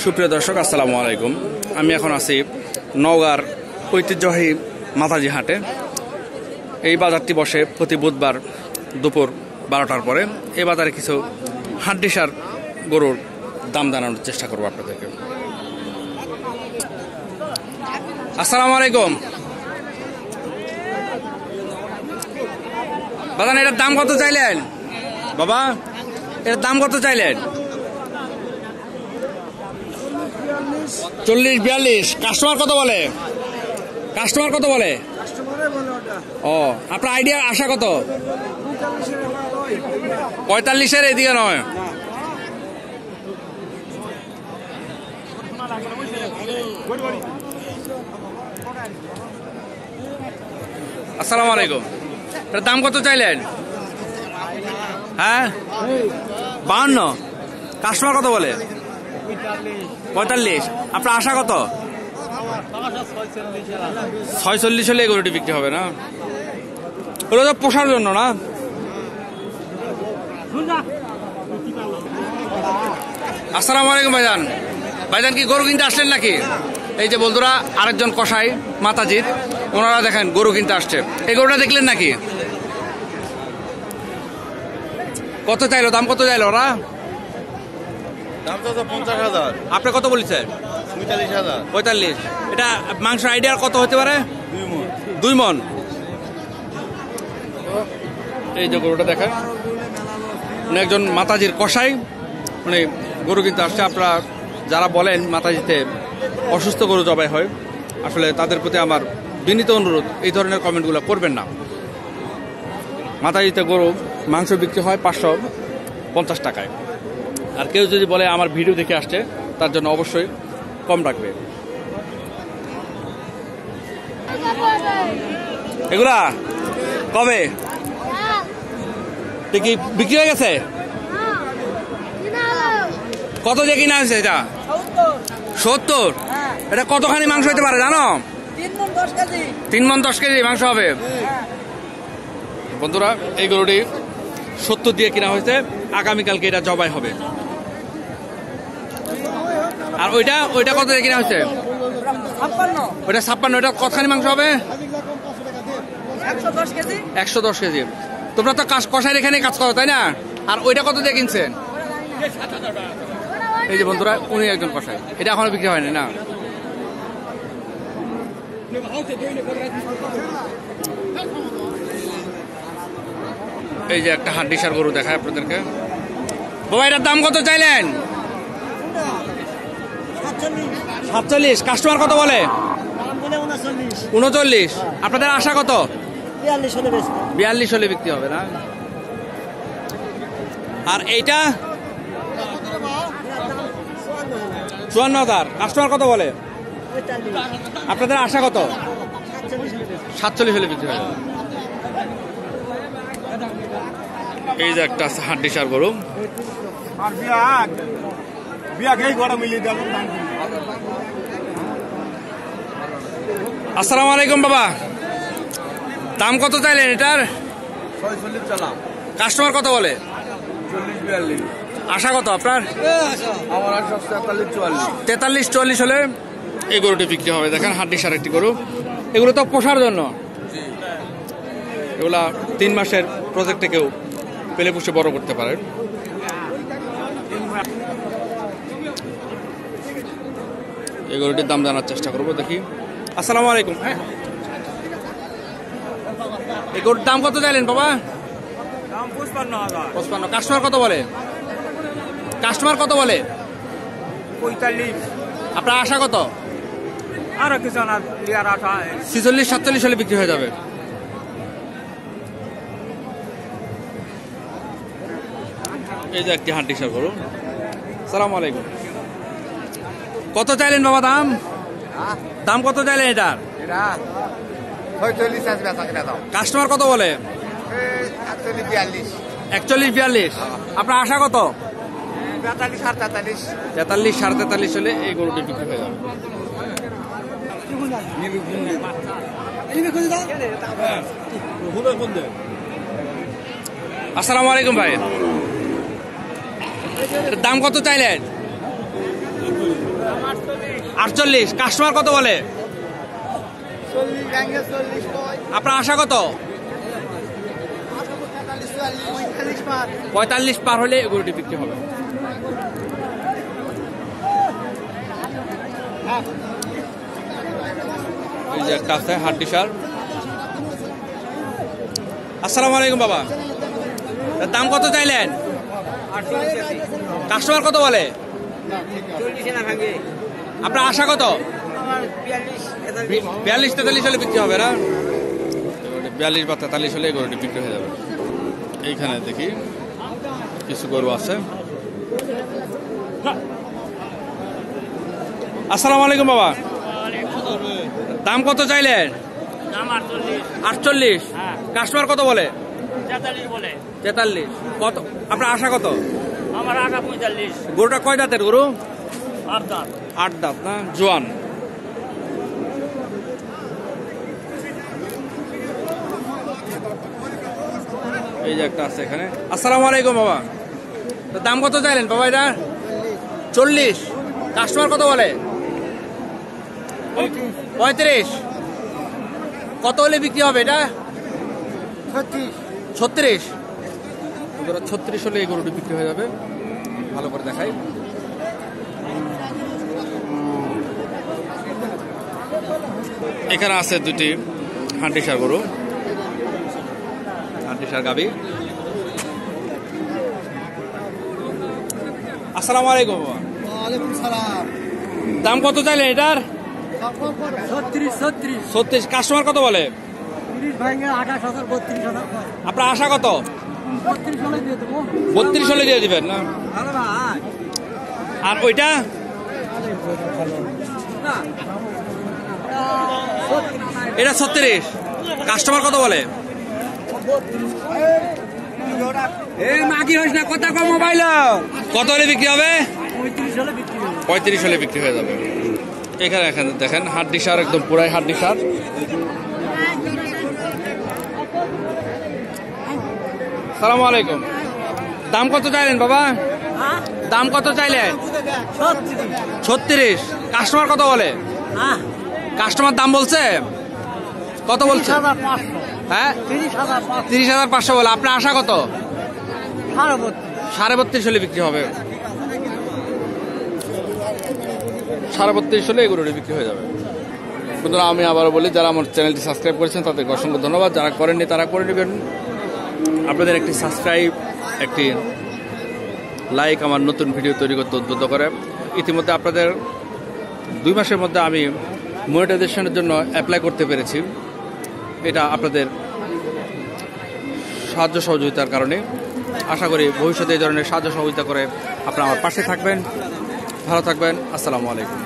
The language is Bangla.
সুপ্রিয় দর্শক আসসালামু আলাইকুম। আমি এখন আছি নওগাঁর ঐতিহ্যবাহী মাতাজি হাটে। এই বাজারটি বসে প্রতি বুধবার দুপুর 12টার পরে। এই বাজারে কিছু হাড্ডিসার গরুর দাম জানানোর চেষ্টা করবো আপনাদেরকে। আসসালামু আলাইকুম। বাজান, এটার দাম কত চাইলেন বাবা? এটার দাম কত চাইলেন? 40-42। কাস্টমার কত বলে? কাস্টমার কত বলে? ও, আপনার আইডিয়া আশা কত? 45-এর এদিকে নয়। আসসালামু আলাইকুম। এটার দাম কত চাইলেন? হ্যাঁ, 52। কাস্টমার কত বলে? 45। আপনার আশা কত? 46 হলে গরুটি বিক্রি হবে না? ওটা তো পোষার জন্য না? আসসালামু আলাইকুম ভাইজান। ভাইজান কি গরু কিনতে আসলেন নাকি? এই যে বন্ধুরা, আরেকজন কসাই মাতাজির, ওনারা দেখেন গরু কিনতে আসছে। এই গরুটা দেখলেন নাকি? কত চাইলো? দাম কত চাইলো ওরা? দাম তো 50,000। আপনি কত বলেছেন? 45,000। 45। এটা মাংস আইডিয়ার কত হতে পারে? 2 মণ। এই যে গরুটা দেখেন, উনি একজন মাতাজির কসাই, উনি গরু কিনতে আসছে। আপনারা যারা বলেন মাতাজিতে অসুস্থ গরু জবাই হয়, আসলে তাদের প্রতি আমার বিনীত অনুরোধ, এই ধরনের কমেন্টগুলো করবেন না। মাতাজিতে গরু মাংস বিক্রি হয় 550 টাকায়। আর কেউ যদি বলে আমার ভিডিও দেখে আসছে, তার জন্য অবশ্যই কম রাখবে। এগুলা কবে কি বিক্রি হয়ে গেছে? কত দিয়ে কিনা হয়েছে এটা? 70। এটা কতখানি মাংস হতে পারে জানো? 3 মণ 10 কেজি মাংস হবে। বন্ধুরা, এই গরুটি 70 দিয়ে কিনা হয়েছে। আগামীকালকে এটা জবাই হবে। আর ওইটা কত দিয়ে কিনা হয়েছে? 56। ওইটা 56। ওইটা কতখানি মাংস হবে? 110 কেজি। তোমরা তো কষাইয়ের এখানে কাজ করো, তাই না? আর ওইটা কত দিয়ে কিনছেন? এই যে বন্ধুরা, উনি একজন কষাই। এটা এখনো বিক্রি হয়নি না? এই যে একটা হাড্ডিসার গরু দেখায় আপনাদেরকে। বাবা, এটার দাম কত চাইলেন? 47। কাস্টমার কত বলে? 39। আপনাদের আশা কত? 42 হলে বিক্রি হবে না? আর এইটা 54,000। কাস্টমার কত বলে? আপনাদের আশা কত? 47 হলে বিক্রি হবে। এই যে একটা হাড্ডিসার গরু। আসসালামু আলাইকুম বাবা। দাম কত চাইলেন এটার? 46। কাস্টমার কত বলে? 40-42। আশা কত আপনার? আমার আশা 43-44। 43-44 হলে এই গরুটি বিক্রি হবে। দেখেন, হাড্ডিসার একটি গরু। এগুলো তো পোষার জন্য। এগুলা 3 মাসের প্রজেক্টে কেউ পেলে পুষে বড় করতে পারে। এই গরুটির দাম জানার চেষ্টা করবো, দেখি। আসসালামু আলাইকুম। হ্যাঁ, এই গরুর দাম কত চাইলেন বাবা? 55। কাস্টমার কত বলে? কাস্টমার কত বলে? 45। আপনার আশা কত? আরো কিছু না, 46-47 হলে বিক্রি হয়ে যাবে। এই যে একটি হাড্ডিসার গরু। আসসালামু আলাইকুম। কত চাইলেন বাবা দাম? দাম কত চাইলেন এটার? 46। কাস্টমার কত বলে? 41-42। আপনার আশা কত? 43-43। 43-43 হলে এই গরুটি বিক্রি হয়ে যাবে। আসসালামু আলাইকুম ভাই, দাম কত চাইলেন? 48। কাস্টমার কত বলে? আপনার আশা কত? 45 পার হলে গরুটি বিক্রি হবে। এই যে একটা আছে হাড্ডি সার। আসসালামু আলাইকুম বাবা, দাম কত চাইলেন? কাস্টমার কত বলে? আপনার আশা কত? 42-43 হলে বিক্রি হবে না? 42 বা 43 হলে গরুটি বিক্রি হয়ে যাবে। এইখানে দেখি কিছু গরু আছে। আসসালামু আলাইকুম বাবা, দাম কত চাইলেন? 48। কাস্টমার কত বলে? 43। কত আপনার আশা কত? আমার আশা 45। গরুটা কয় দাঁতের গরু? 8 দাঁত। 8 দাঁত না, জোয়ান। এই যে একটা আছে এখানে। আসসালামু আলাইকুম বাবা, দাম কত চাইলেন বাবা এটা? 40। কাস্টমার কত বলে? 35। কত হলে বিক্রি হবে এটা? 36। 36 হলে এই গরুটি বিক্রি হয়ে যাবে। ভালো করে দেখাই। এখানে আছে দুটি হান্ডিসার গরু, হান্ডিসার গাবি। আসসালামু আলাইকুম বাবা, ওয়ালাইকুম সালাম। দাম কত চাইলেন এটার? 36। কাস্টমার কত বলে? 28,000 আপনার আশা কত? 32 হলে দিয়ে দেবো। 32 হলে দিয়ে দিবেন না? ভালো ভাই। আর ওইটা? এটা 36। কাস্টমার কত বলে? মাগি হইস না, কথা কম মোবাইল। কত হলে বিক্রি হবে? 35 হলে বিক্রি হবে। 35 হলে বিক্রি হয়ে যাবে। এখানে এখানে দেখেন হাড্ডি সার, একদম পুরাই হাড্ডি সার। সালামু আলাইকুম, দাম কত চাইলেন বাবা? দাম কত চাইলেন? 36। কাস্টমার কত বলে? কাস্টমার দাম বলছে কত বলছে? হ্যাঁ, 30,500 বলে। আপনার আশা কত? 32.5 হলে বিক্রি হবে। 32.5 হলে এগুলো বিক্রি হয়ে যাবে। সুতরাং আমি আবারও বলি, যারা আমার চ্যানেলটি সাবস্ক্রাইব করেছেন তাদেরকে অসংখ্য ধন্যবাদ। যারা করেননি তারা করে নেবেন। আপনাদের একটি সাবস্ক্রাইব, একটি লাইক আমার নতুন ভিডিও তৈরি করতে উদ্বুদ্ধ করে। ইতিমধ্যে আপনাদের 2 মাসের মধ্যে আমি মনিটাইজেশনের জন্য অ্যাপ্লাই করতে পেরেছি। এটা আপনাদের সাহায্য সহযোগিতার কারণে। আশা করি ভবিষ্যতে এই ধরনের সাহায্য সহযোগিতা করে আপনারা আমার পাশে থাকবেন। ভালো থাকবেন। আসসালামু আলাইকুম।